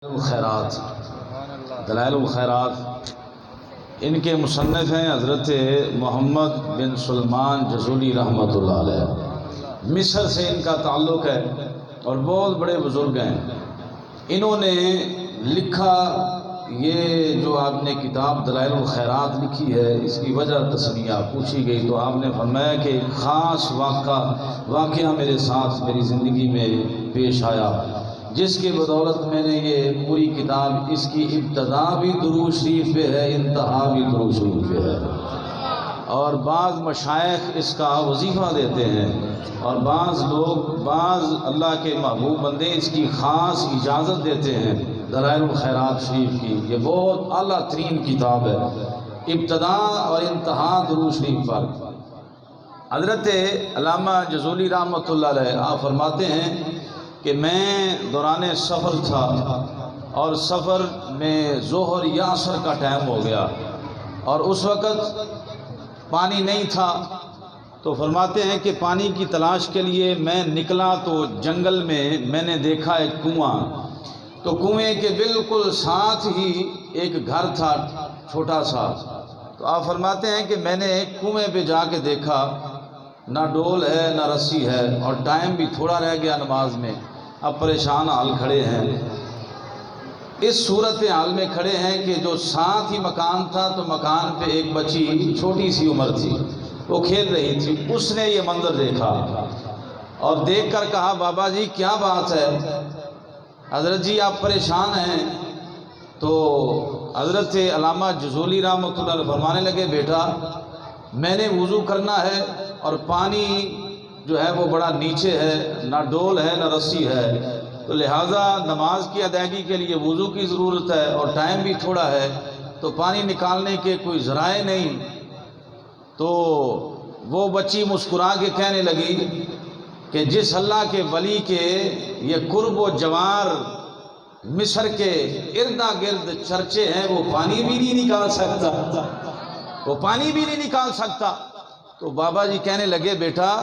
الخیرات دلائل الخیرات ان کے مصنف ہیں حضرت محمد بن سلمان جزولی رحمۃ اللہ علیہ، مصر سے ان کا تعلق ہے اور بہت بڑے بزرگ ہیں۔ انہوں نے لکھا، یہ جو آپ نے کتاب دلائل الخیرات لکھی ہے، اس کی وجہ تسمیہ پوچھی گئی تو آپ نے فرمایا کہ ایک خاص واقعہ میرے ساتھ میری زندگی میں پیش آیا، جس کی بدولت میں نے یہ پوری کتاب، اس کی ابتدا بھی درود شریف پہ ہے، انتہا بھی درود شریف پہ ہے، اور بعض مشائخ اس کا وظیفہ دیتے ہیں اور بعض لوگ، بعض اللہ کے محبوب بندے اس کی خاص اجازت دیتے ہیں۔ دلائل الخیرات شریف کی یہ بہت اعلیٰ ترین کتاب ہے، ابتدا اور انتہا درود شریف پر۔ حضرت علامہ جزولی رحمۃ اللہ علیہ آپ فرماتے ہیں کہ میں دوران سفر تھا اور سفر میں ظہر یا عصر کا ٹائم ہو گیا اور اس وقت پانی نہیں تھا، تو فرماتے ہیں کہ پانی کی تلاش کے لیے میں نکلا تو جنگل میں نے دیکھا ایک کنواں، تو کنویں کے بالکل ساتھ ہی ایک گھر تھا چھوٹا سا، تو آپ فرماتے ہیں کہ میں نے کنویں پہ جا کے دیکھا، نہ ڈول ہے نہ رسی ہے اور ٹائم بھی تھوڑا رہ گیا نماز میں، اب پریشان حال کھڑے ہیں۔ اس صورت حال میں کھڑے ہیں کہ جو ساتھ ہی مکان تھا تو مکان پہ ایک بچی چھوٹی سی عمر تھی، وہ کھیل رہی تھی، اس نے یہ منظر دیکھا اور دیکھ کر کہا بابا جی کیا بات ہے، حضرت جی آپ پریشان ہیں؟ تو حضرت علامہ جزولی رحمۃ اللہ علیہ فرمانے لگے بیٹا میں نے وضو کرنا ہے اور پانی جو ہے وہ بڑا نیچے ہے، نہ ڈول ہے نہ رسی ہے، تو لہٰذا نماز کی ادائیگی کے لیے وضو کی ضرورت ہے اور ٹائم بھی تھوڑا ہے، تو پانی نکالنے کے کوئی ذرائع نہیں۔ تو وہ بچی مسکرا کے کہنے لگی کہ جس اللہ کے ولی کے یہ قرب و جوار مصر کے اردا گرد چرچے ہیں، وہ پانی بھی نہیں نکال سکتا، وہ پانی بھی نہیں نکال سکتا۔ تو بابا جی کہنے لگے بیٹا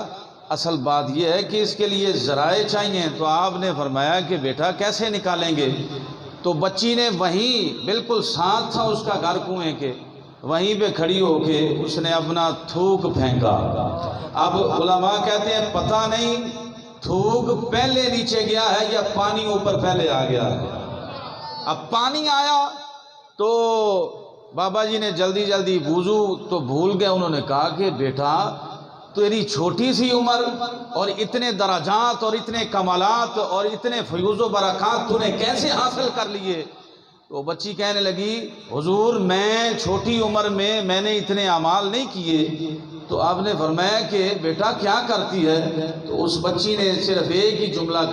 اصل بات یہ ہے کہ اس کے لیے ذرائع چاہیے، تو آپ نے فرمایا کہ بیٹا کیسے نکالیں گے؟ تو بچی نے وہیں بالکل ساتھ تھا اس کا گھر کنویں کے، وہیں پہ کھڑی ہو کے اس نے اپنا تھوک پھینکا۔ اب علماء کہتے ہیں پتہ نہیں تھوک پہلے نیچے گیا ہے یا پانی اوپر پہلے آ گیا ہے۔ اب پانی آیا تو بابا جی نے جلدی جلدی وضو تو بھول گئے، انہوں نے کہا کہ بیٹا تیری چھوٹی سی عمر اور اتنے درجات اور اتنے کمالات اور اتنے فیوز و برکات تو نے کیسے حاصل کر لیے؟ تو بچی کہنے لگی حضور میں چھوٹی عمر میں نے اتنے اعمال نہیں کیے۔ تو آپ نے فرمایا کہ بیٹا کیا کرتی ہے؟ تو اس بچی نے صرف ایک ہی جملہ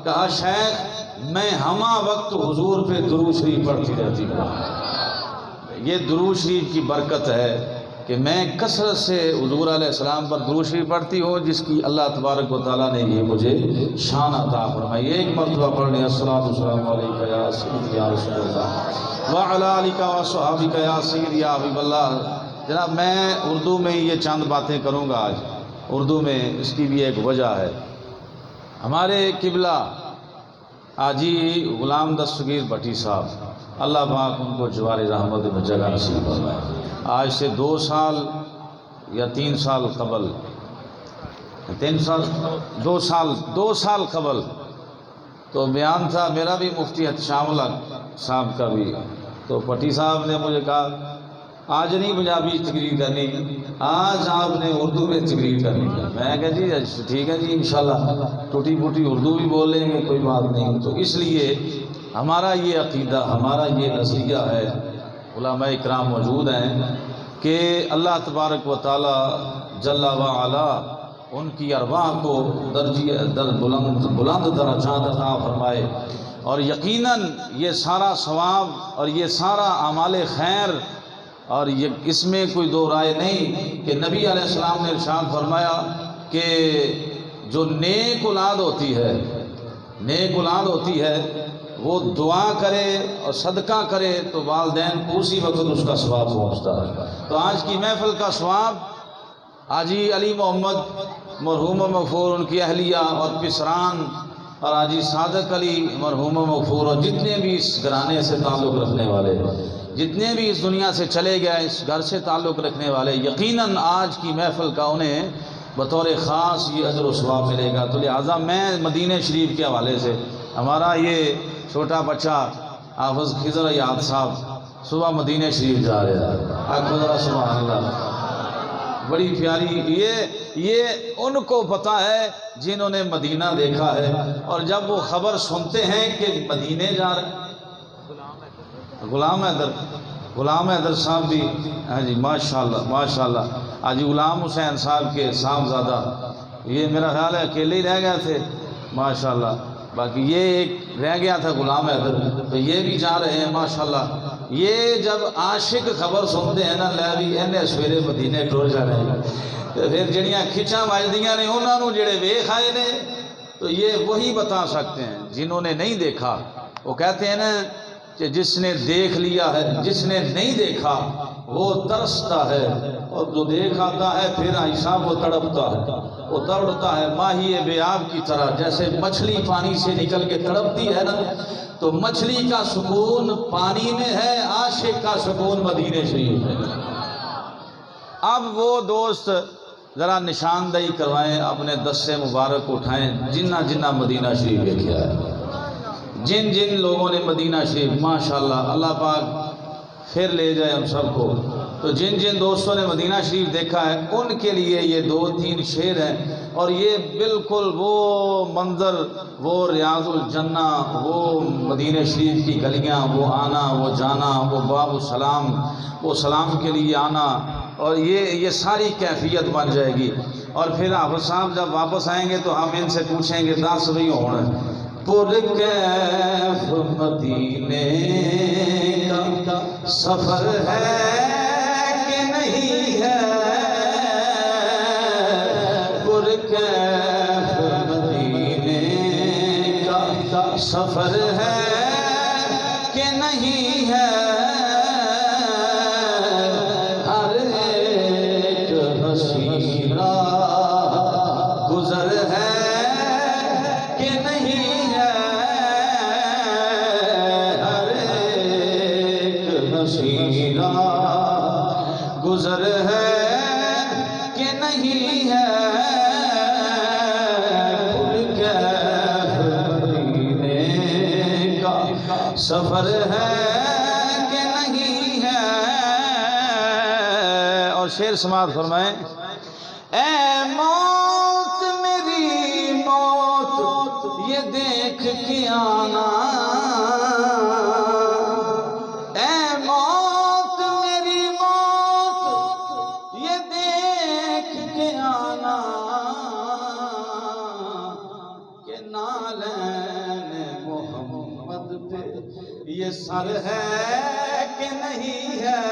کہا شیخ میں ہمہ وقت حضور پہ درود شریف پڑھتی رہتی ہوں۔ یہ درود شریف کی برکت ہے کہ میں کثرت سے حضور علیہ السلام پر درود شریف پڑھتی ہوں، جس کی اللہ تبارک و تعالیٰ نے یہ مجھے شان عطا فرمائی۔ ایک مرتبہ پڑھنے الصلاۃ والسلام علیک یا سیدی یا رسول اللہ وعلی آلک وصحبک یا سیدی یا حبیب اللہ۔ جناب میں اردو میں یہ چند باتیں کروں گا آج، اردو میں، اس کی بھی ایک وجہ ہے۔ ہمارے قبلہ حاجی غلام دستگیر بھٹی صاحب، اللہ پاک ان کو جوار رحمت میں جگہ نصیب فرمائے، آج سے 2 سال یا 3 سال قبل، 2 سال قبل تو بیان تھا میرا بھی، مفتی احتشام اللہ صاحب کا بھی، تو پٹی صاحب نے مجھے کہا آج نہیں پنجابی تقریر کرنی، آج آپ نے اردو میں تقریر کرنی ہے۔ میں کہا جی ٹھیک ہے جی انشاءاللہ ٹوٹی پھوٹی اردو بھی بول لیں گے، کوئی بات نہیں۔ تو اس لیے ہمارا یہ عقیدہ، ہمارا یہ نظریہ ہے، علماء اکرام موجود ہیں کہ اللہ تبارک و تعالی جل وعلا ان کی ارواح کو بلند درجات عطا فرمائے، اور یقیناً یہ سارا ثواب اور یہ سارا اعمال خیر، اور اس میں کوئی دو رائے نہیں کہ نبی علیہ السلام نے ارشاد فرمایا کہ جو نیک اولاد ہوتی ہے وہ دعا کرے اور صدقہ کرے تو والدین کو اسی وقت اس کا ثواب پہنچتا ہے۔ تو آج کی محفل کا ثواب حاجی علی محمد مرحوم مغفور، ان کی اہلیہ اور پسران اور حاجی صادق علی مرحوم مغفور اور جتنے بھی اس گھرانے سے تعلق رکھنے والے، جتنے بھی اس دنیا سے چلے گئے اس گھر سے تعلق رکھنے والے، یقیناً آج کی محفل کا انہیں بطور خاص یہ اجر و ثواب ملے گا۔ تو لہٰذا میں مدینہ شریف کے حوالے سے، ہمارا یہ چھوٹا بچہ حافظ خضر یاد صاحب صبح مدینہ شریف جا رہے ہیں، آنکھوں ذرا سبحان اللہ، بڑی پیاری، یہ ان کو پتہ ہے جنہوں نے مدینہ دیکھا ہے، اور جب وہ خبر سنتے ہیں کہ مدینے جا رہے ہیں، غلام حیدر صاحب بھی، ہاں جی ماشاءاللہ ماشاءاللہ، حاجی غلام حسین صاحب کے صاحبزادہ، یہ میرا خیال ہے اکیلے ہی رہ گئے تھے ماشاءاللہ، باقی یہ ایک رہ گیا تھا غلام حیدر، تو یہ بھی جا رہے ہیں ماشاءاللہ۔ یہ جب عاشق خبر سنتے ہیں نا لے بھی انہیں سویرے مدینے ٹر جا رہے ہیں، تو پھر جڑیاں کھچاں وجدیاں نے انہوں نے جڑے ویکھ آئے نے، تو یہ وہی بتا سکتے ہیں، جنہوں نے نہیں دیکھا وہ کہتے ہیں نا کہ جس نے دیکھ لیا ہے، جس نے نہیں دیکھا وہ ترستا ہے، اور جو دیکھ آتا ہے پھر ایسا وہ تڑپتا ہے ماہی بے آب کی طرح، جیسے مچھلی پانی سے نکل کے تڑپتی ہے نا، تو مچھلی کا سکون پانی میں ہے، عاشق کا سکون مدینہ شریف ہے۔ اب وہ دوست ذرا نشاندہی کروائیں، اپنے دستے مبارک اٹھائیں جنہ مدینہ شریف دیکھا ہے، جن لوگوں نے مدینہ شریف ماشاءاللہ، اللہ پاک پھر لے جائے ہم سب کو، تو جن دوستوں نے مدینہ شریف دیکھا ہے ان کے لیے یہ 2-3 شعر ہیں، اور یہ بالکل وہ منظر، وہ ریاض الجنہ، وہ مدینہ شریف کی گلیاں، وہ آنا وہ جانا، وہ باب السلام، وہ سلام کے لیے آنا، اور یہ ساری کیفیت بن جائے گی۔ اور پھر حافظ صاحب جب واپس آئیں گے تو ہم ان سے پوچھیں گے 10 بھی ہونا پر کیف مدینے کا سفر ہے کہ نہیں ہے، پر کیف مدینے کا سفر ہے کہ نہیں ہے، ہر ایک حسین گزر ہے کہ نہیں ہے، ہر ایک حسین گزر ہے کہ نہیں ہے، پر کیف مدینے کا سفر ہے کہ نہیں ہے۔ اور شعر سماعت فرمائیں، اے موت میری موت یہ دیکھ کے آنا، اے موت میری موت یہ دیکھ کے آنا، کہ نالین محمد پہ یہ سر ہے کہ نہیں ہے،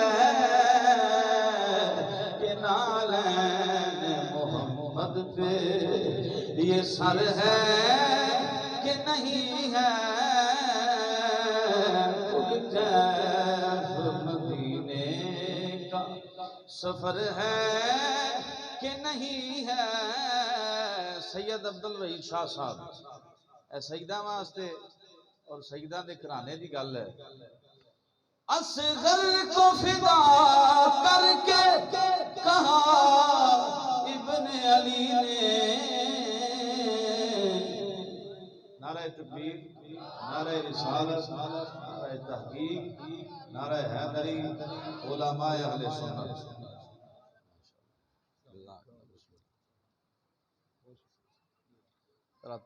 کہ نالین محمد پہ یہ سر ہے کہ نہیں ہے، کیف مدینے کا سفر ہے کہ نہیں ہے۔ سید عبدالوحید شاہ صاحب، اے سیدہ واسطے اور سیدہ دے گھرانے دی گل ہے، اصغر کو فدا کر کے کہا ابن علی نے، نعرہ تکبیر، نعرہ رسالت، نعرہ تحقیق، نعرہ حیدری، علماء اہل سنت۔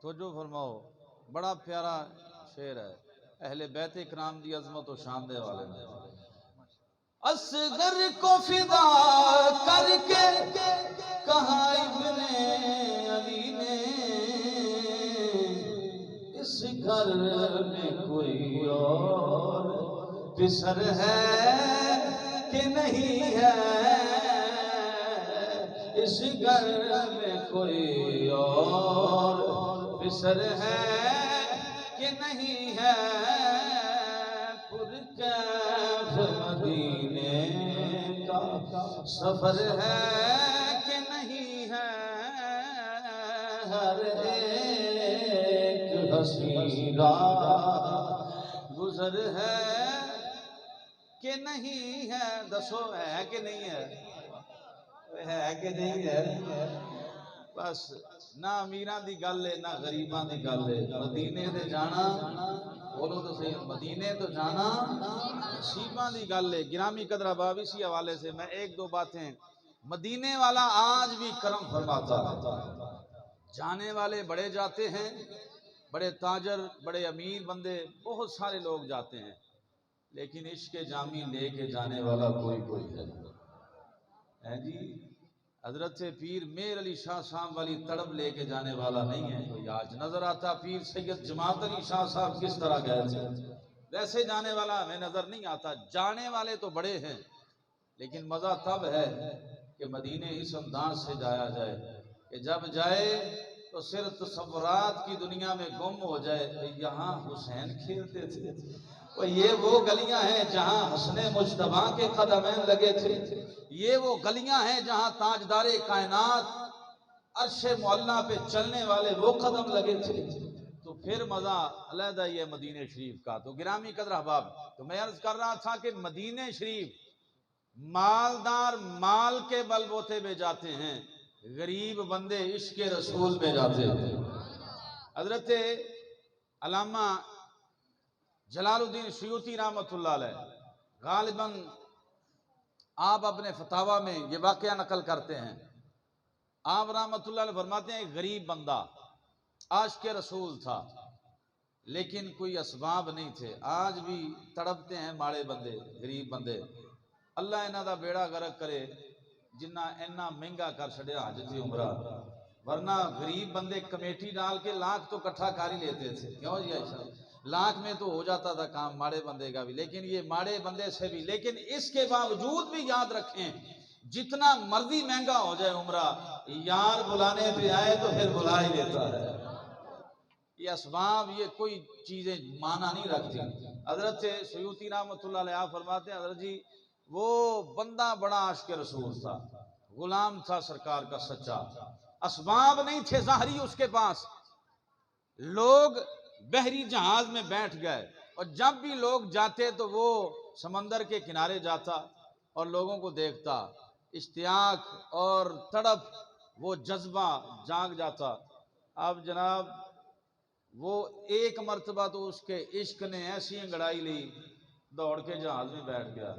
توجہ فرماؤ، بڑا پیارا شعر ہے، اہل بیت اکرام دی عظمت و شان دے والے نے۔ اصغر کو فدا کر کے کہا ابن علی نے، اس گھر میں کوئی اور پسر ہے کہ نہیں ہے، اس گھر میں کوئی اور پسر ہے کہ نہیں ہے، پر کیف مدینے کا سفر ہے کہ نہیں ہے، ہر ایک بصیرہ گزر ہے کہ نہیں ہے؟ دسو ہے کہ نہیں ہے کہ نہیں ہے؟ بس نہ امیراں دی گل ہے نہ غریباں دی گل ہے، مدینے تے جانا، بولو تو صحیح، مدینے تو جانا نصیباں دی گل ہے۔ گرامی قدر احباب، اسی حوالے سے میں ایک دو باتیں، مدینے والا آج بھی کرم فرماتا ہے، جانے والے بڑے جاتے ہیں، بڑے تاجر، بڑے امیر بندے، بہت سارے لوگ جاتے ہیں، لیکن عشق جامی لے کے جانے والا کوئی ہے جی۔ حضرت پیر میر علی شاہ صاحب والی تڑپ لے کے جانے والا نہیں ہے کوئی آج نظر آتا۔ پیر سید جماعت علی شاہ صاحب کس طرح گئے تھے، ویسے جانے والا ہمیں نظر نہیں آتا۔ جانے والے تو بڑے ہیں، لیکن مزہ تب ہے کہ مدینے اس انداز سے جایا جائے کہ جب جائے تو صرف تصورات کی دنیا میں گم ہو جائے، یہاں حسین کھیلتے تھے، یہ وہ گلیاں ہیں جہاں حسن مجتبیٰ کے قدمین لگے تھے، یہ وہ گلیاں ہیں جہاں تاجدار کائنات عرش معلیٰ پہ چلنے والے وہ قدم لگے تھے، تو پھر مزہ علیحدہ یہ مدینہ شریف کا۔ تو گرامی قدر احباب، تو میں عرض کر رہا تھا کہ مدینہ شریف مالدار مال کے بل بوتے پہ جاتے ہیں، غریب بندے عشق رسول پہ جاتے ہیں۔ حضرت علامہ جلال الدین سیوطی رحمۃ اللہ علیہ غالباً آپ اپنے فتاویٰ میں یہ واقعہ نقل کرتے ہیں، آپ رحمۃ اللہ علیہ فرماتے ہیں ایک غریب بندہ عاشق رسول تھا، لیکن کوئی اسباب نہیں تھے۔ آج بھی تڑپتے ہیں ماڑے بندے، غریب بندے، اللہ انہاں دا بیڑا غرق کرے جنہ اینا مہنگا کر چھڑیا حج تے عمرہ، ورنہ غریب بندے کمیٹی ڈال کے لاکھ تو کٹھا کر ہی لیتے تھے، کیوں جی عائشہ، لاکھ میں تو ہو جاتا تھا کام ماڑے بندے کا بھی، لیکن یہ ماڑے بندے سے بھی، لیکن اس کے باوجود بھی یاد رکھیں جتنا مرضی مہنگا ہو جائے عمرہ، یار بلانے پہ آئے تو پھر بلا ہی لیتا ہے۔ یہ اسباب، یہ کوئی چیزیں معنی نہیں رکھتی۔ حضرت سیوطی رحمۃ اللہ علیہ فرماتے ہیں حضرت جی وہ بندہ بڑا عاشق رسول تھا، غلام تھا سرکار کا سچا، اسباب نہیں تھے ظاہری اس کے پاس، لوگ بحری جہاز میں بیٹھ گئے، اور جب بھی لوگ جاتے تو وہ سمندر کے کنارے جاتا اور لوگوں کو دیکھتا، اشتیاق اور تڑپ، وہ جذبہ جاگ جاتا۔ اب جناب وہ ایک مرتبہ تو اس کے عشق نے ایسی انگڑائی لی، دوڑ کے جہاز میں بیٹھ گیا،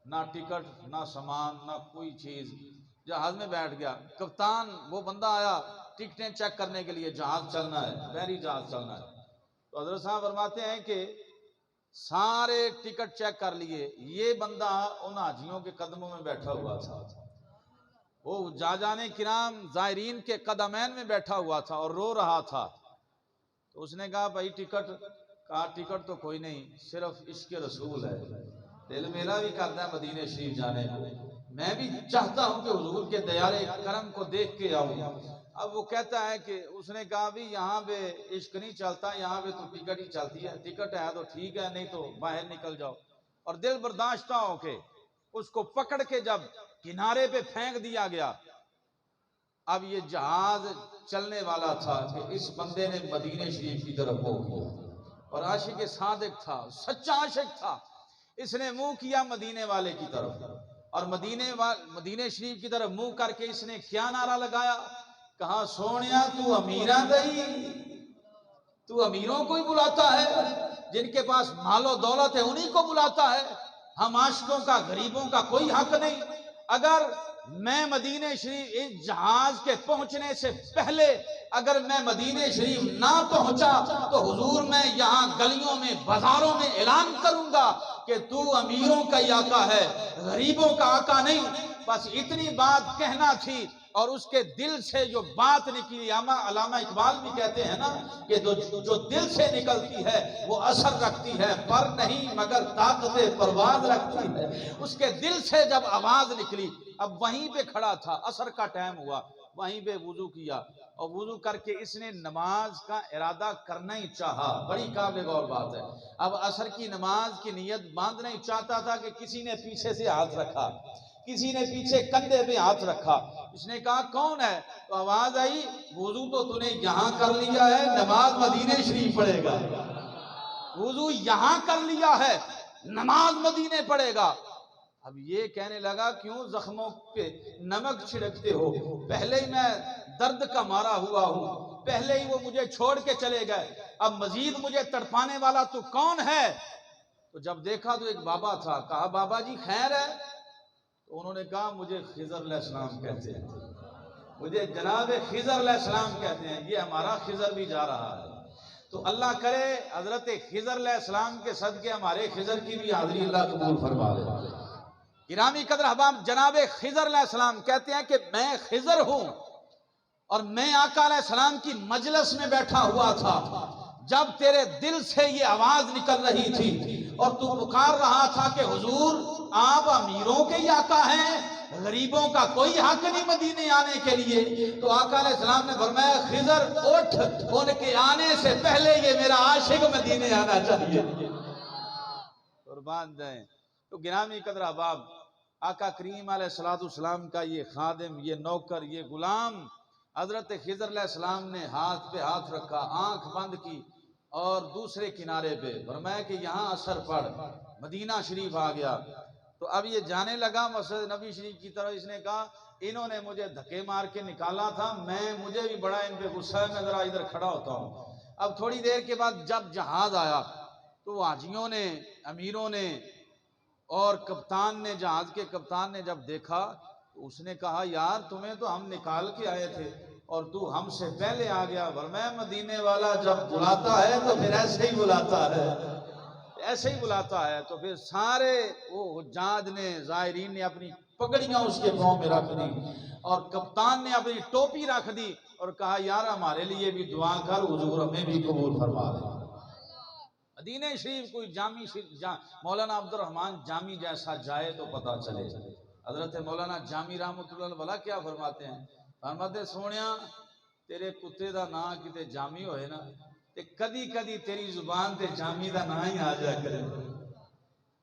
نہ ٹکٹ نہ سامان نہ کوئی چیز، جہاز میں بیٹھ گیا۔ کپتان وہ بندہ آیا ٹکٹیں چیک کرنے کے لیے، جہاز چلنا ہے، بحری جہاز چلنا ہے، تو حضرت صاحب فرماتے ہیں کہ سارے ٹکٹ چیک کر لیے، یہ بندہ ان حاجیوں کے قدموں میں بیٹھا ہوا تھا، وہ جانے کرام زائرین کے قدمین میں بیٹھا ہوا تھا اور رو رہا تھا۔ تو اس نے کہا بھائی ٹکٹ، کہا ٹکٹ تو کوئی نہیں، صرف عشق رسول ہے، دل میرا بھی کرتا ہے مدینہ شریف جانے کو، میں بھی چاہتا ہوں کہ حضور کے دیار کرم کو دیکھ کے آؤں۔ اب وہ کہتا ہے کہ اس نے کہا بھی یہاں پہ عشق نہیں چلتا، یہاں پہ تو ٹکٹ ہی چلتی ہے، ٹکٹ ہے تو ٹھیک ہے، نہیں تو باہر نکل جاؤ۔ اور دل برداشتہ ہو کے اس کو پکڑ کے جب کنارے پہ پھینک دیا گیا، اب یہ جہاز چلنے والا تھا کہ اس بندے نے مدینہ شریف کی طرف منہ کیا، اور عاشق صادق تھا، سچا عاشق تھا، اس نے منہ کیا مدینے والے کی طرف، اور مدینہ شریف کی طرف منہ کر کے اس نے کیا نعرہ لگایا، کہا سونیا تو امیراں دئی، تو امیروں کو ہی بلاتا ہے، جن کے پاس مال و دولت ہے انہی کو بلاتا ہے، ہم عاشقوں کا غریبوں کا کوئی حق نہیں۔ اگر میں مدینہ شریف اس جہاز کے پہنچنے سے پہلے اگر میں مدینہ شریف نہ پہنچا تو حضور میں یہاں گلیوں میں بازاروں میں اعلان کروں گا کہ تو امیروں کا ہی آقا ہے، غریبوں کا آقا نہیں۔ بس اتنی بات کہنا تھی، اور اس کے دل سے جو بات نکلی، علامہ اقبال بھی کہتے ہیں نا کہ جو دل سے نکلتی ہے وہ اثر رکھتی ہے، پر نہیں مگر طاقت پرواز رکھتی ہے۔ اس کے دل سے جب آواز نکلی، اب وہیں پہ کھڑا تھا، عصر کا ٹائم ہوا، وہیں پہ وضو کیا، اور وضو کر کے اس نے نماز کا ارادہ کرنا ہی چاہا، بڑی قابل غور بات ہے۔ اب عصر کی نماز کی نیت باندھنا ہی چاہتا تھا کہ کسی نے پیچھے سے ہاتھ رکھا، کسی نے پیچھے کندھے پہ ہاتھ رکھا، اس نے کہا کون ہے؟ تو آواز آئی وضو تو تو نے یہاں کر لیا ہے، نماز مدینے شریف پڑھے گا۔ وضو یہاں کر لیا ہے، نماز مدینے پڑھے گا۔ اب یہ کہنے لگا کیوں زخموں پہ نمک چھڑکتے ہو؟ پہلے ہی میں درد کا مارا ہوا ہوں، پہلے ہی وہ مجھے چھوڑ کے چلے گئے، اب مزید مجھے تڑپانے والا تو کون ہے؟ تو جب دیکھا تو ایک بابا تھا، کہا بابا جی خیر ہے؟ تو انہوں نے کہا مجھے خضر علیہ السلام کہتے ہیں، مجھے جناب خضر علیہ السلام کہتے ہیں، یہ ہمارا خضر بھی جا رہا ہے۔ تو اللہ کرے حضرت خضر علیہ السلام کے صدقے ہمارے خضر کی بھی حاضری اللہ قبول فرما لے۔ گرامی قدر احباب، جناب خضر علیہ السلام کہتے ہیں کہ میں خضر ہوں اور میں آقا علیہ السلام کی مجلس میں بیٹھا ہوا تھا جب تیرے دل سے یہ آواز نکل رہی تھی اور تو پکار رہا تھا کہ حضور آپ امیروں کے ہی آقا ہیں، غریبوں کا کوئی حق نہیں مدینے آنے کے لیے۔ تو آقا علیہ السلام نے فرمایا خضر اٹھ، ان کے آنے سے پہلے یہ میرا عاشق مدینے آنا چاہیے۔ قربان جائیں۔ تو گرامی قدر احباب، آقا کریم علیہ السلام کا یہ خادم، یہ نوکر، یہ غلام حضرت خضر علیہ السلام نے ہاتھ پہ ہاتھ رکھا، آنکھ بند کی اور دوسرے کنارے پہ فرمایا کہ یہاں اثر پڑ، مدینہ شریف آ گیا۔ تو اب یہ جانے لگا مسجد نبی شریف کی طرف، اس نے کہا انہوں نے مجھے دھکے مار کے نکالا تھا، مجھے بھی بڑا ان پہ غصہ ہے، میں ذرا ادھر کھڑا ہوتا ہوں۔ اب تھوڑی دیر کے بعد جب جہاز آیا تو حاجیوں نے، امیروں نے اور کپتان نے، جہاز کے کپتان نے جب دیکھا تو اس نے کہا یار تمہیں تو ہم نکال کے آئے تھے اور تو ہم سے پہلے آ گیا۔ فرمایا مدینے والا جب بلاتا ہے تو پھر ایسے ہی بلاتا ہے، ایسے ہی بلاتا ہے۔ تو پھر سارے وہ حجاج نے، زائرین نے اپنی پگڑیاں اس کے پاؤں میں رکھ دی اور کپتان نے اپنی ٹوپی رکھ دی اور کہا یار ہمارے لیے بھی دعا کر، حضور ہمیں بھی قبول فرما لے۔ مدینہ شریف کوئی جامی مولانا عبد الرحمن جامی جیسا جائے تو پتہ چلے۔ حضرت مولانا جامی رحمۃ اللہ علیہ کیا فرماتے ہیں؟ فرماتے سونیا تیرے کتے دا نا کتے جامی ہوئے نا تے کدی کدی تیری زبان تے جامی دا نا ہی آ جائے کرے۔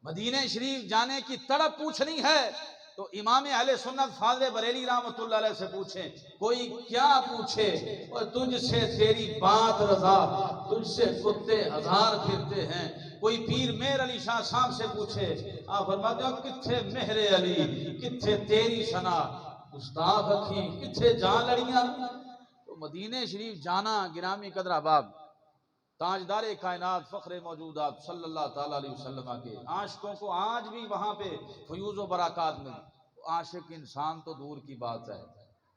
مدینہ شریف جانے کی تڑپ پوچھنی ہے تو امام اہل سنت فاضل بریلی رحمۃ اللہ علیہ سے پوچھیں، کوئی کیا پوچھے اور تجھ سے تیری بات رضا، تجھ سے کتے ہزار پھرتے ہیں۔ کوئی پیر مہر علی شاہ صاحب سے پوچھے، آپ فرماتے ہو کتھے مہر علی، کتھے تیری ثنا گستاخ اکھی، کتھے جان لڑیاں۔ تو مدینہ شریف جانا گرامی قدر احباب، تاجدار کائنات فخر موجودات صلی اللہ تعالیٰ علیہ وسلم کے عاشقوں کو آج بھی وہاں پہ فیوز و برکات میں، عاشق انسان تو دور کی بات ہے۔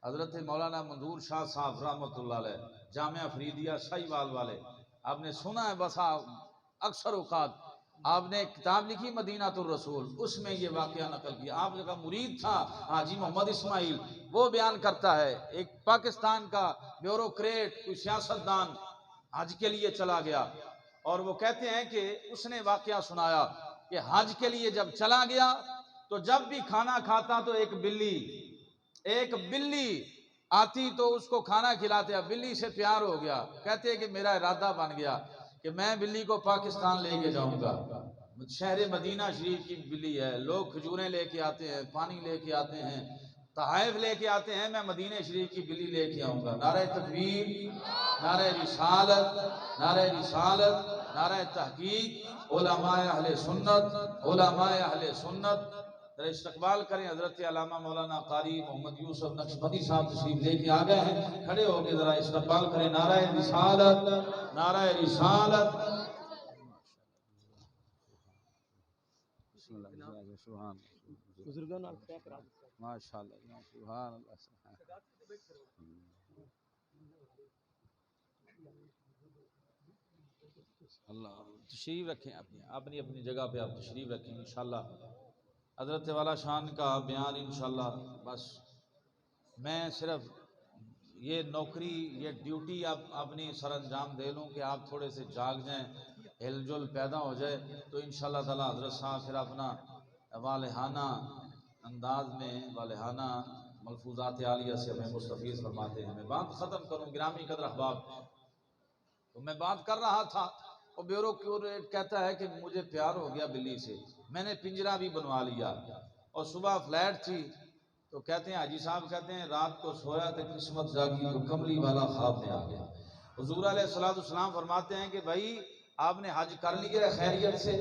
حضرت مولانا منظور شاہ صاحب رحمۃ اللہ علیہ جامعہ فریدیہ سہیوال والے، آپ نے سنا ہے بسا اکثر اوقات، آپ نے ایک کتاب لکھی مدینہ الرسول، اس میں یہ واقعہ نقل کیا۔ آپ کا مرید تھا حاجی محمد اسماعیل، وہ بیان کرتا ہے ایک پاکستان کا بیوروکریٹ، کوئی سیاستدان حج کے لیے چلا گیا اور وہ کہتے ہیں کہ اس نے واقعہ سنایا کہ حج کے لیے جب چلا گیا تو جب بھی کھانا کھاتا تو ایک بلی آتی تو اس کو کھانا کھلاتے، اب بلی سے پیار ہو گیا، کہتے ہیں کہ میرا ارادہ بن گیا کہ میں بلی کو پاکستان لے کے جاؤں گا۔ شہر مدینہ شریف کی بلی ہے، لوگ کھجوریں لے کے آتے ہیں، پانی لے کے آتے ہیں، تحائف لے کے آتے ہیں، میں مدینہ شریف کی بلی لے کے آؤں گا۔ نعرہ تکبیر، نعرہ رسالت، نعرہ رسالت، نعرہ تحقیق، علماء اہل سنت، علماء اہل سنت۔ ذرا استقبال کریں حضرت علامہ مولانا قاری محمد یوسف نقشبندی صاحب تشریف لے کے آ گئے ہیں، کھڑے ہو کے ذرا استقبال کریں۔ نعرہ رسالت، نعرہ رسالت۔ بسم اللہ سبحان ماشاءاللہ سبحان اللہ۔ اللہ تشریف رکھیں، اپنی اپنی جگہ پہ آپ تشریف رکھیں انشاءاللہ۔ حضرت والا شان کا بیان انشاءاللہ، بس میں صرف یہ نوکری، یہ ڈیوٹی اب اپنی سر انجام دے لوں کہ آپ تھوڑے سے جاگ جائیں، ہل جل پیدا ہو جائے تو انشاءاللہ تعالی حضرت صاحب پھر اپنا والہانہ انداز میں، والہانہ ملفوظات عالیہ سے ہمیں مستفیض فرماتے ہیں۔ میں بات ختم کروں گرامی قدر احباب، تو میں بات کر رہا تھا اور بیوروکریٹ کہتا ہے کہ مجھے پیار ہو گیا بلی سے، میں نے پنجرہ بھی بنوا لیا، اور صبح فلائٹ تھی تو کہتے ہیں حاجی صاحب کہتے ہیں رات کو سویا تو قسمت جاگی تو کملی والا خواب میں آ گیا۔ حضور علیہ السلام فرماتے ہیں کہ بھائی آپ نے حج کر لیا ہے خیریت سے؟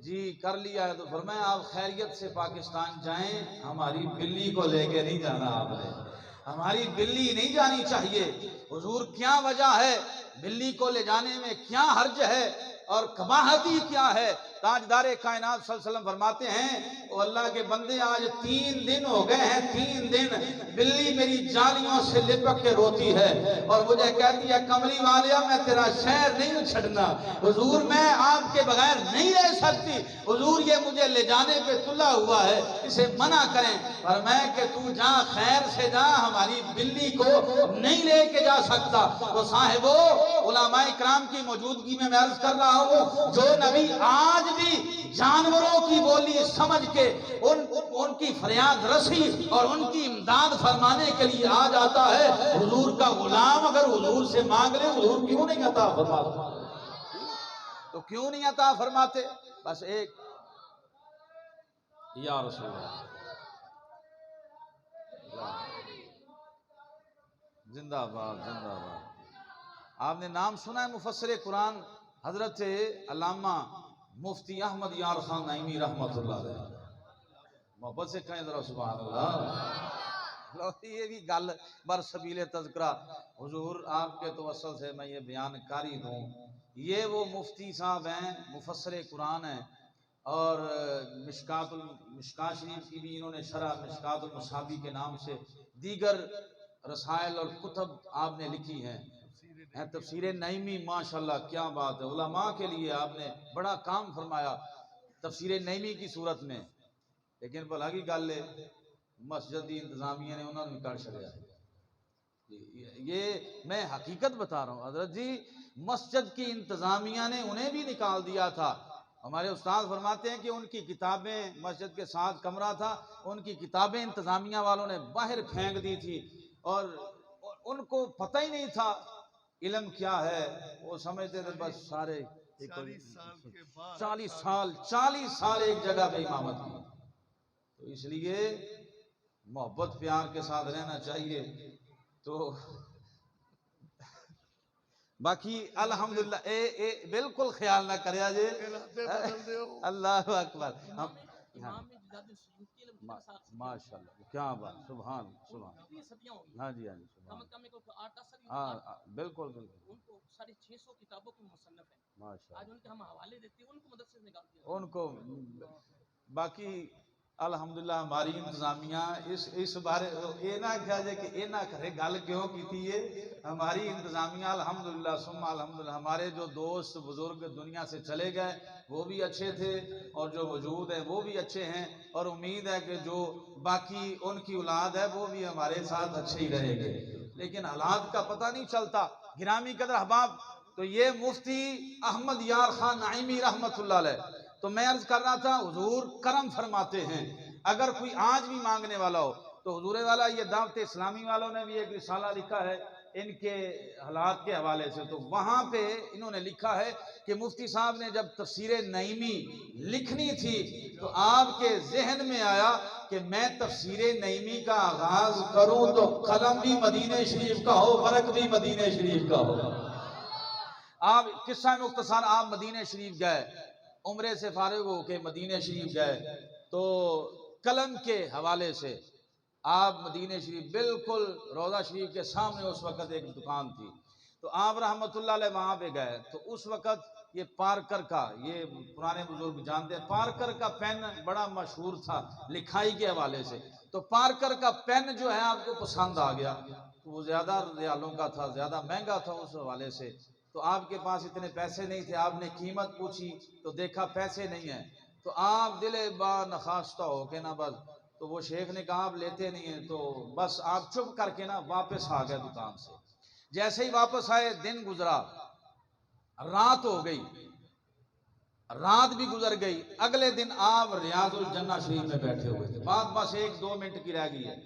جی کر لیا ہے۔ تو فرمایا آپ خیریت سے پاکستان جائیں، ہماری بلی کو لے کے نہیں جانا، آپ نے ہماری بلی نہیں جانی چاہیے۔ حضور کیا وجہ ہے بلی کو لے جانے میں، کیا حرج ہے اور قباحتی کیا ہے؟ تاجدار کائنات صلی اللہ علیہ وسلم فرماتے ہیں او اللہ کے بندے آج 3 دن ہو گئے ہیں، 3 دن بلی میری جالیوں سے لپک کے روتی ہے اور مجھے کہتی ہے کملی والیا میں تیرا شہر نہیں چھڑنا، حضور میں آپ کے بغیر نہیں رہ سکتی، حضور یہ مجھے لے جانے پہ تلا ہوا ہے، اسے منع کریں۔ اور میں کہ تو جا خیر سے جا، ہماری بلی کو نہیں لے کے جا سکتا۔ تو صاحبو علماء کرام کی موجودگی میں عرض کر رہا ہوں، جو نبی آج بھی جانوروں کی بولی سمجھ کے ان کی فریاد رسی اور ان کی امداد فرمانے کے لیے آ جاتا ہے، حضور کا غلام اگر حضور سے مانگ لے حضور کیوں نہیں عطا فرماتے؟ تو کیوں نہیں عطا فرماتے؟ بس ایک یا رسول اللہ زندہ باد زندہ باد۔ آپ نے نام سنا ہے مفسر قرآن حضرت علامہ مفتی احمد یار خان نعیمی رحمت اللہ علیہ؟ محبت سے کہیں ذرا سبحان اللہ۔ یہ بھی گل بر سبیل تذکرہ حضور آپ کے توسل سے میں یہ بیان کاری دوں، یہ وہ مفتی صاحب ہیں، مفسر قرآن ہیں، اور مشکات شریف کی بھی انہوں نے شرح مشکات المصابی کے نام سے دیگر رسائل اور کتب آپ نے لکھی ہیں۔ تفسیر نعیمی ماشاءاللہ کیا بات ہے، علماء کے لیے آپ نے بڑا کام فرمایا تفسیر نعیمی کی صورت میں، لیکن بھلا کی گل ہے مسجد دی انتظامیہ نے انہوں نے کر چھڑیا ہے۔ یہ میں حقیقت بتا رہا ہوں حضرت جی، مسجد کی انتظامیہ نے انہیں بھی نکال دیا تھا۔ ہمارے استاد فرماتے ہیں کہ ان کی کتابیں، مسجد کے ساتھ کمرہ تھا، ان کی کتابیں انتظامیہ والوں نے باہر پھینک دی تھی اور ان کو پتہ ہی نہیں تھا علم کیا ہے، وہ سمجھتے تھے بس سارے 40 سال ایک جگہ پہ امامت کی۔ تو اس لیے محبت پیار کے ساتھ رہنا چاہیے۔ تو باقی الحمدللہ بالکل خیال نہ کرے آجے اللہ اکبر۔ ماشاءاللہ کیا بات، سبحان ہاں جی ہاں جی ہاں بالکل بالکل 650 کتابوں کے مصنف ہیں، ماشاءاللہ آج ان کے ہم حوالے دیتے ہیں، ان کو مدد سے نکال دیا ان کو۔ باقی الحمدللہ ہماری انتظامیہ اس بارے یہ نہ کہا جائے کہ یہ نہ کرے گل کیوں کی تھی، یہ ہماری انتظامیہ الحمدللہ ثم الحمدللہ، ہمارے جو دوست بزرگ دنیا سے چلے گئے وہ بھی اچھے تھے اور جو موجود ہیں وہ بھی اچھے ہیں، اور امید ہے کہ جو باقی ان کی اولاد ہے وہ بھی ہمارے ساتھ اچھے ہی رہے گے، لیکن حالات کا پتہ نہیں چلتا۔ گرامی قدر احباب، تو یہ مفتی احمد یار خان نعیمی رحمت اللہ علیہ، تو میں عرض کر رہا تھا حضور کرم فرماتے ہیں، اگر کوئی آج بھی مانگنے والا ہو تو حضور والا یہ دعوت اسلامی والوں نے بھی ایک رسالہ لکھا ہے ان کے حالات کے حوالے سے، تو وہاں پہ انہوں نے لکھا ہے کہ مفتی صاحب نے جب تفسیر نعیمی لکھنی تھی تو آپ کے ذہن میں آیا کہ میں تفسیر نعیمی کا آغاز کروں تو قلم بھی مدینہ شریف کا ہو، ورق بھی مدینہ شریف کا ہو۔ آپ قصہ مختصر، آپ مدینہ شریف گئے، عمرے سے فارغ ہو کے مدینہ شریف گئے تو قلم کے حوالے سے آپ مدینہ شریف بالکل روضہ شریف کے سامنے اس وقت ایک دکان تھی، تو آپ رحمت اللہ علیہ وہاں پہ گئے تو اس وقت یہ پارکر کا، یہ پرانے بزرگ جانتے ہیں، پارکر کا پین بڑا مشہور تھا لکھائی کے حوالے سے، تو پارکر کا پین جو ہے آپ کو پسند آ گیا، تو وہ زیادہ ریالوں کا تھا، زیادہ مہنگا تھا اس حوالے سے، تو آپ کے پاس اتنے پیسے نہیں تھے، آپ نے قیمت پوچھی تو دیکھا پیسے نہیں ہیں، تو آپ دل با نخواستہ ہو کے نا بس، تو وہ شیخ نے کہا آپ لیتے نہیں ہیں، تو بس آپ چپ کر کے نا واپس آ گئے دکان سے۔ جیسے ہی واپس آئے دن گزرا، رات ہو گئی، رات بھی گزر گئی، اگلے دن آپ ریاض الجنہ شریف میں بیٹھے ہوئے تھے، بات بس 1-2 منٹ کی رہ گئی ہے،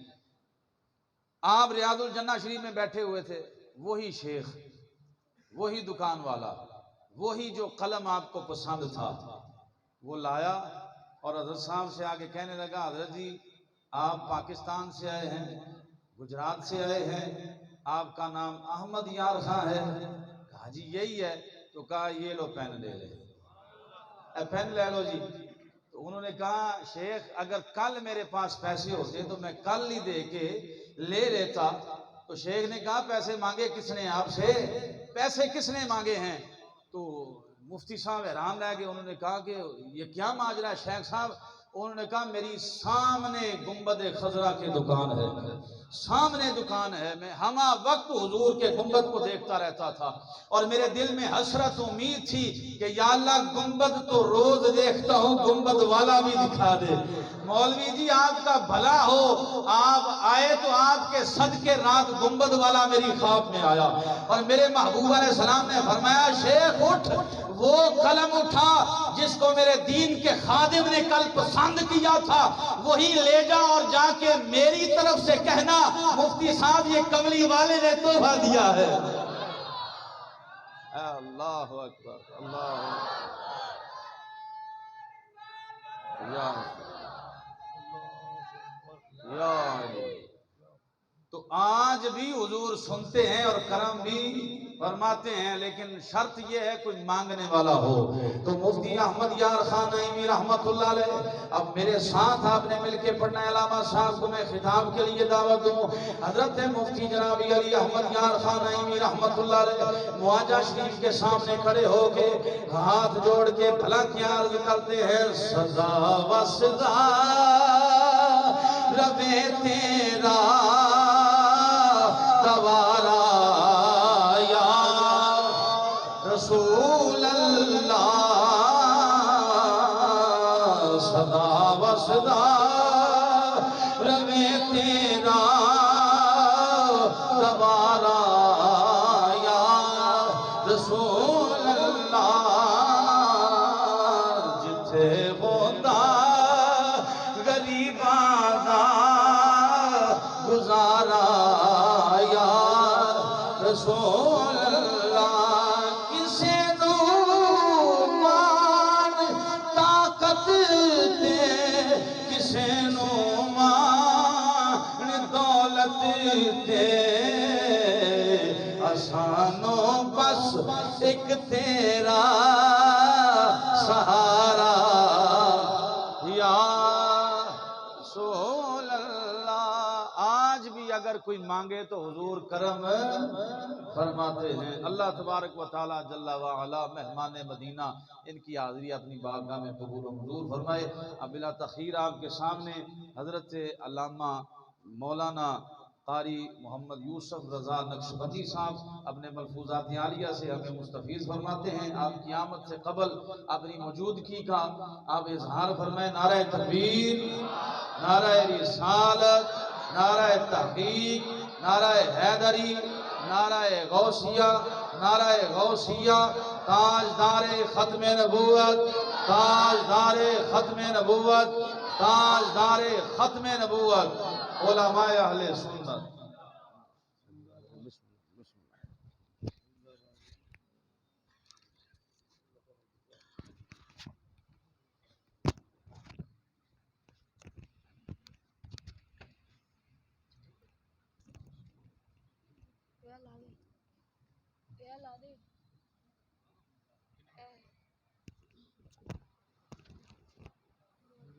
آپ ریاض الجنہ شریف میں بیٹھے ہوئے تھے، وہی شیخ، وہی دکان والا، وہی جو قلم آپ کو پسند تھا وہ لایا اور حضرت صاحب سے آگے کہنے لگا حضرت جی آپ پاکستان سے آئے ہیں، گجرات سے آئے ہیں، آپ کا نام احمد یار خان ہے؟ کہا جی یہی ہے۔ تو کہا یہ لو پین لے لے، پین لے لو جی۔ تو انہوں نے کہا شیخ اگر کل میرے پاس پیسے ہوتے تو میں کل ہی دے کے لے لیتا۔ تو شیخ نے کہا پیسے مانگے کس نے آپ سے؟ پیسے کس نے مانگے ہیں؟ تو مفتی صاحب حیران رہ گئے، انہوں نے کہا کہ یہ کیا ماجرا ہے شیخ صاحب؟ انہوں نے کہا میری سامنے گنبد خضرا کی دکان ہے، سامنے دکان ہے، میں ہمہ وقت حضور کے گنبد کو دیکھتا رہتا تھا اور میرے دل میں حسرت امید تھی کہ یا اللہ گنبد تو روز دیکھتا ہوں، گنبد والا بھی دکھا دے۔ مولوی جی آپ کا بھلا ہو، آپ آئے تو آپ کے صدقے رات گنبد والا میری خواب میں آیا اور میرے محبوب علیہ السلام نے فرمایا شیخ اٹھ، وہ قلم اٹھا جس کو میرے دین کے خادم نے کل پسند کیا تھا وہی لے جا اور جا کے میری طرف سے کہنا مفتی صاحب یہ کملی والے نے تحفہ دیا ہے۔ اللہ اکبر، اللہ یا تو آج بھی حضور سنتے ہیں اور کرم بھی فرماتے ہیں، لیکن شرط یہ ہے کوئی مانگنے والا ہو۔ تو مفتی احمد یار خان نعیمی رحمت اللہ علیہ، اب میرے ساتھ آپ نے مل کے پڑھنا ہے۔ علامہ صاحب کو میں خطاب کے لیے دعوت دوں۔ حضرت مفتی جناب علی احمد یار خان نعیمی رحمت اللہ علیہ مواجہ شریف کے سامنے کھڑے ہو کے ہاتھ جوڑ کے بھلا کیا عرض کرتے ہیں، سزا و سزا ربے تیرا دوارا یا رسول اللہ، صدا و صدا روے تیرا دوارا یا رسول اللہ، جتھے ہوتا غریباں دا گزارا یا رسول اللہ، کسے نو مان طاقت دے، کسے نو مان دولت دے، آسانو بس ایک تیرا سہارا یا رسول اللہ۔ آج بھی اگر کوئی مانگے تو حضور کرم فرماتے ہیں۔ اللہ تبارک و تعالی جل وعلا مہمان مدینہ ان کی حاضری اپنی بارگاہ میں قبول و منظور فرمائے۔ اب بلا تخیر آپ کے سامنے حضرت علامہ مولانا قاری محمد یوسف رضا نقشبندی صاحب اپنے ملفوظات عالیہ سے ہمیں مستفیض فرماتے ہیں۔ آپ کی آمد سے قبل اپنی موجودگی کا آپ اظہار فرمائیں۔ نعرہ تکبیر، نعرہ رسالت، نعرہ تحقیق، نعرہ حیدری، نعرہ غوثیہ، نعرہ غوثیہ، تاجدار ختم نبوت، تاجدار ختم نبوت، تاجدار ختم نبوت، علماء اہل سنت۔ لا دے